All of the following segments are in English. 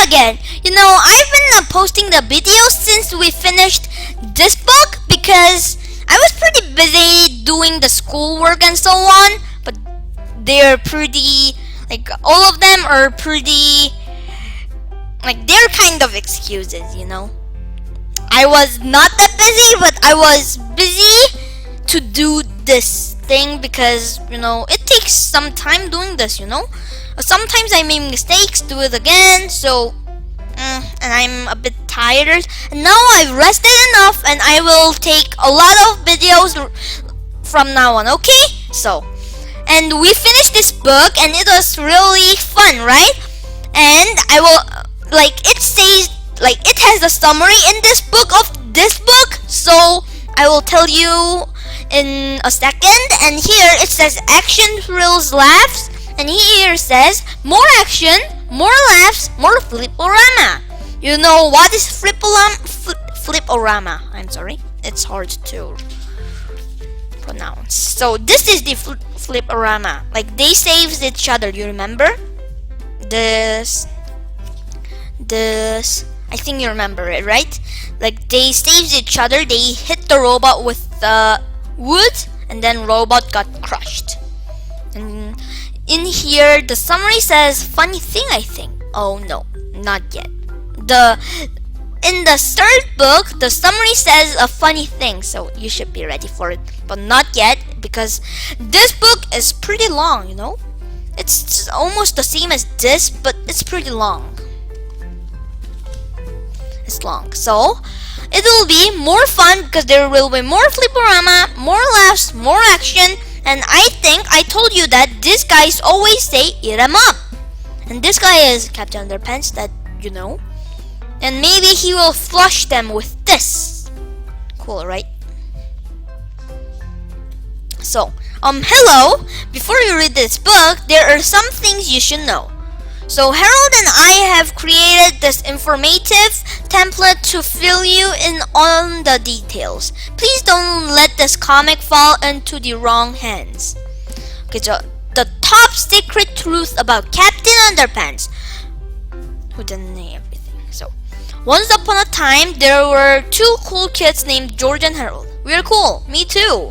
again. You know, I've been posting the videos since we finished this book because I was pretty busy doing the schoolwork and so on. But they're pretty, like, all of them are pretty, like, they're kind of excuses, you know. I was not that busy, but I was busy to do this thing because, you know, it takes some time doing this, you know. Sometimes I make mistakes, do it again, so and I'm a bit tired. And now I've rested enough, and I will take a lot of videos from now on, okay? So, and we finished this book, and it was really fun, right? And I will, like, it says, like, it has a summary in this book of this book, so I will tell you in a second. And here it says action, thrills, laughs, and here says more action, more laughs, more fliporama. You know what is fliporama? I'm sorry, it's hard to pronounce. So this is the fliporama. Like, they saves each other. You remember this? I think you remember it, right? Like, they saves each other. They hit the robot with wood, and then robot got crushed. And in here, the summary says funny thing, I think. Oh no, not yet. In the third book, the summary says a funny thing, so you should be ready for it. But not yet, because this book is pretty long, you know? It's almost the same as this, but it's pretty long. It's long, so it will be more fun because there will be more fliporama, more laughs, more action. And I think I told you that these guys always say eat 'em up. And this guy is Captain Underpants, that you know. And maybe he will flush them with this. Cool, right? So, hello. Before you read this book, there are some things you should know. So Harold and I have created this informative template to fill you in on the details. Please don't let this comic fall into the wrong hands. Okay, so the top secret truth about Captain Underpants, who didn't know everything. So, once upon a time, there were two cool kids named George and Harold. We're cool, me too.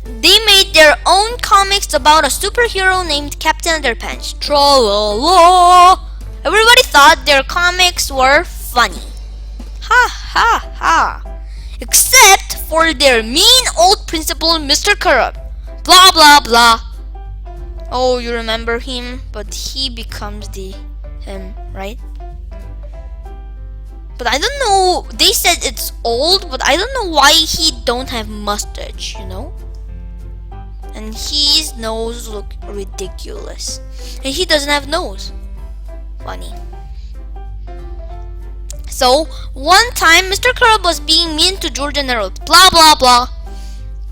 They made their own comics about a superhero named Captain Underpants. Tra-la-la! Everybody thought their comics were funny. Ha ha ha! Except for their mean old principal, Mr. Corrupt. Blah blah blah. Oh, you remember him? But he becomes him, right? But I don't know. They said it's old, but I don't know why he don't have mustache, you know? And his nose look ridiculous. And he doesn't have nose. Funny. So, one time, Mr. Curb was being mean to George and Harold. Blah, blah, blah.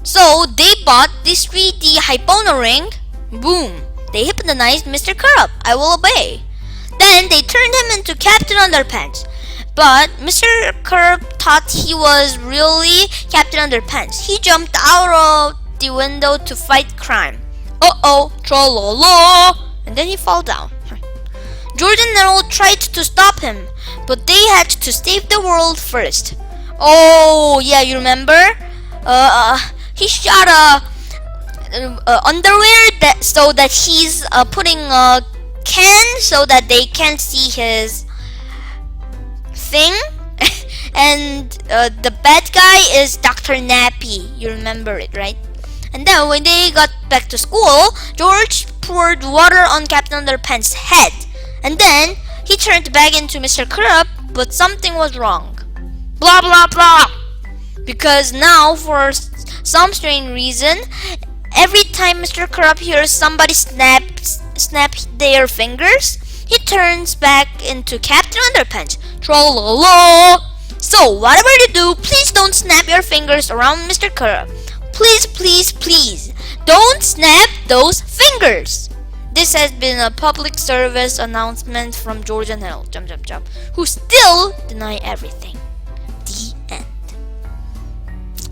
So, they bought this 3D Hypona ring. Boom. They hypnotized Mr. Curb. I will obey. Then, they turned him into Captain Underpants. But Mr. Curb thought he was really Captain Underpants. He jumped out of the window to fight crime. Uh-oh, tra-la-la, and then he fell down. George and Harold tried to stop him, but they had to save the world first. Oh, yeah, you remember? He shot underwear so that he's putting a can so that they can't see his thing. And the bad guy is Dr. Nappy. You remember it, right? And then when they got back to school, George poured water on Captain Underpants' head. And then he turned back into Mr. Corrupt, but something was wrong. Blah blah blah. Because now, for some strange reason, every time Mr. Corrupt hears somebody snap their fingers, he turns back into Captain Underpants. Tra-la-la. So whatever you do, please don't snap your fingers around Mr. Corrupt. Please, please, please, don't snap those fingers. This has been a public service announcement from George and Harold, who still deny everything. The end.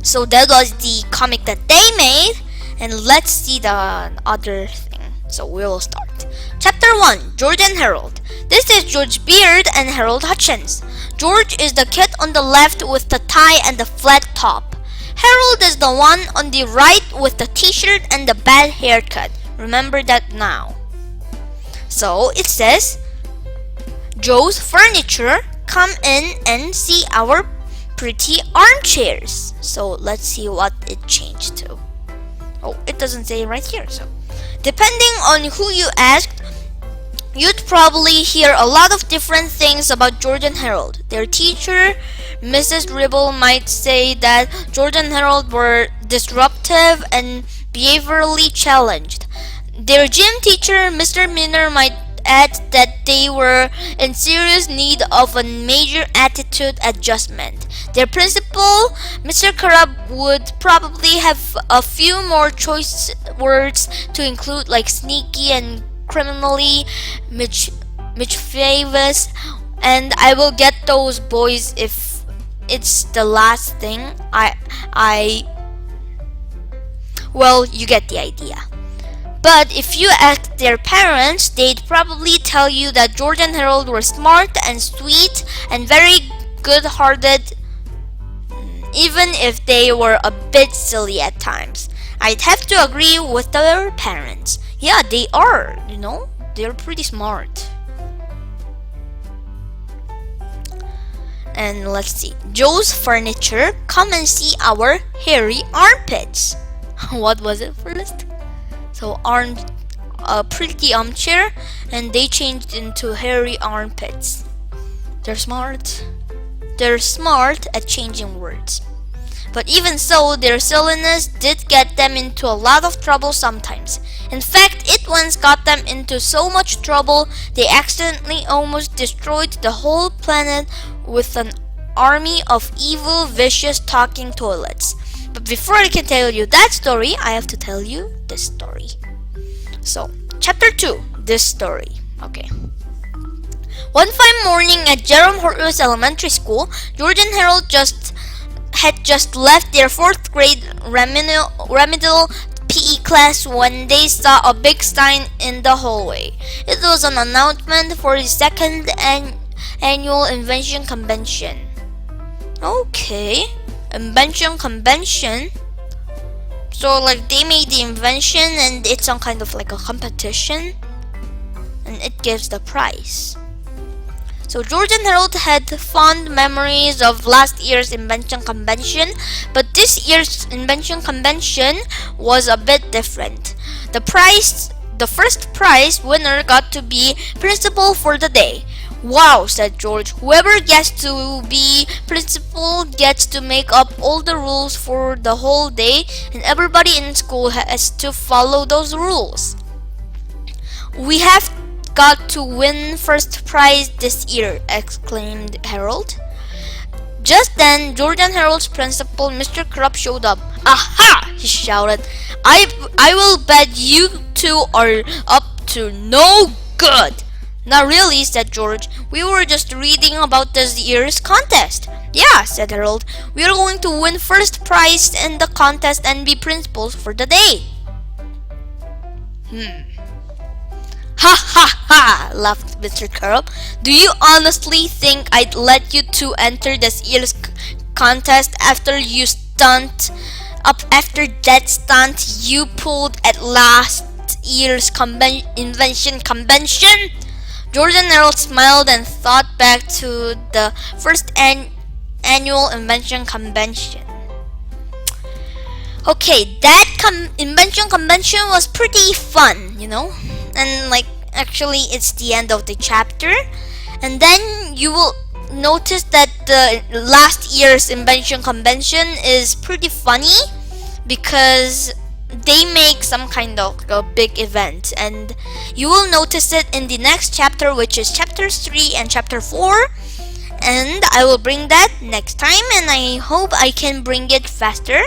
So that was the comic that they made, and let's see the other thing. So we will start. Chapter 1, George and Harold. This is George Beard and Harold Hutchins. George is the kid on the left with the tie and the flat top. Harold is the one on the right with the t-shirt and the bad haircut. Remember that now. So it says, Joe's Furniture, come in and see our pretty armchairs. So let's see what it changed to. Oh, it doesn't say right here. So depending on who you asked, you'd probably hear a lot of different things about George and Harold. Their teacher, Mrs. Ribble, might say that George and Harold were disruptive and behaviorally challenged. Their gym teacher, Mr. Miner, might add that they were in serious need of a major attitude adjustment. Their principal, Mr. Carab, would probably have a few more choice words to include, like sneaky and criminally mischievous, and I will get those boys if it's the last thing. Well, you get the idea. But if you ask their parents, they'd probably tell you that George and Harold were smart and sweet and very good-hearted, even if they were a bit silly at times. I'd have to agree with their parents. Yeah, they are, they're pretty smart. And let's see. Joe's Furniture, come and see our hairy armpits. What was it for list? So a pretty armchair, and they changed into hairy armpits. They're smart. They're smart at changing words. But even so, their silliness did get them into a lot of trouble sometimes. In fact, it once got them into so much trouble they accidentally almost destroyed the whole planet with an army of evil, vicious talking toilets. But before I can tell you that story, I have to tell you this story. So, Chapter 2, this story. Okay. One fine morning at Jerome Hortless Elementary School, George and Harold had just left their 4th grade remedial PE class when they saw a big sign in the hallway. It was an announcement for the 2nd annual Invention Convention. Okay, Invention Convention. So like they made the invention and it's some kind of like a competition, and it gives the prize. So George and Harold had fond memories of last year's Invention Convention, but this year's Invention Convention was a bit different. The first prize winner got to be principal for the day. Wow, said George. Whoever gets to be principal gets to make up all the rules for the whole day, and everybody in school has to follow those rules. We have got to win first prize this year, exclaimed Harold. Just then, George and Harold's principal, Mr. Krupp, showed up. Aha! He shouted. I will bet you two are up to no good. Not really, said George. We were just reading about this year's contest. Yeah, said Harold. We are going to win first prize in the contest and be principals for the day. Ha ha ha, laughed Mr. Krupp. Do you honestly think I'd let you two enter this year's contest after that stunt you pulled at last year's invention convention? George and Harold smiled and thought back to the first annual invention convention. Okay, that invention convention was pretty fun, and actually it's the end of the chapter, and then you will notice that the last year's invention convention is pretty funny because they make some kind of a big event, and you will notice it in the next chapter, which is chapters 3 and chapter 4, and I will bring that next time, and I hope I can bring it faster.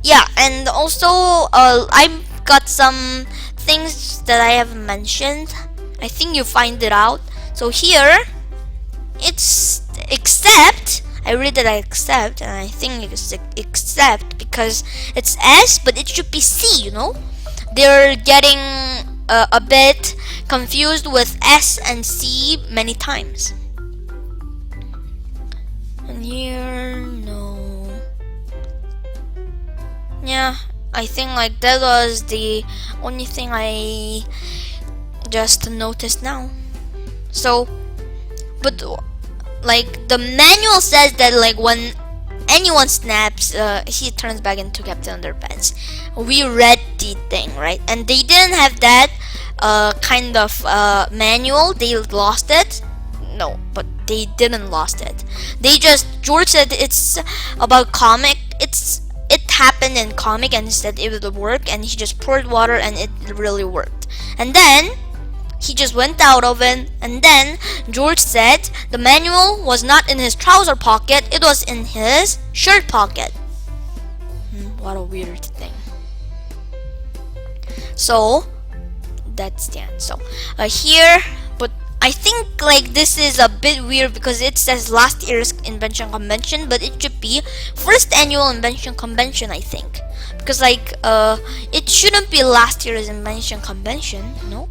Yeah, and also I've got some things that I haven't mentioned. I think you find it out. So here it's except, I read that I accept, and I think it's except because it's S, but it should be C, They're getting a bit confused with S and C many times. And here, no. Yeah, I think like that was the only thing I just noticed now. So, but like the manual says that like when anyone snaps, he turns back into Captain Underpants. We read the thing, right? And they didn't have that kind of manual. They lost it. No, but they didn't lost it. They just, George said it's about comic. It happened in comic and he said it would work, and he just poured water and it really worked. And then he just went out of it, and then George said the manual was not in his trouser pocket, it was in his shirt pocket. What a weird thing. So that's the end. So here, but I think like this is a bit weird because it says last year's invention convention, but it should be first annual invention convention, I think, because like it shouldn't be last year's invention convention. No,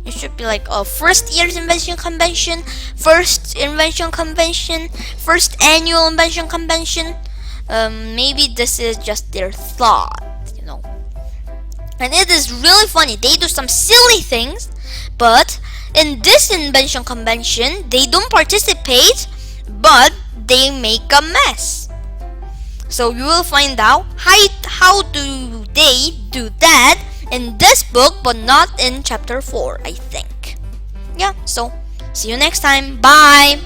it should be like a first year's invention convention, first invention convention, first annual invention convention. Maybe this is just their thought, you know. And it is really funny. They do some silly things, but in this invention convention, they don't participate, but they make a mess. So you will find out how do they do that in this book, but not in chapter 4, I think. Yeah, so see you next time. Bye!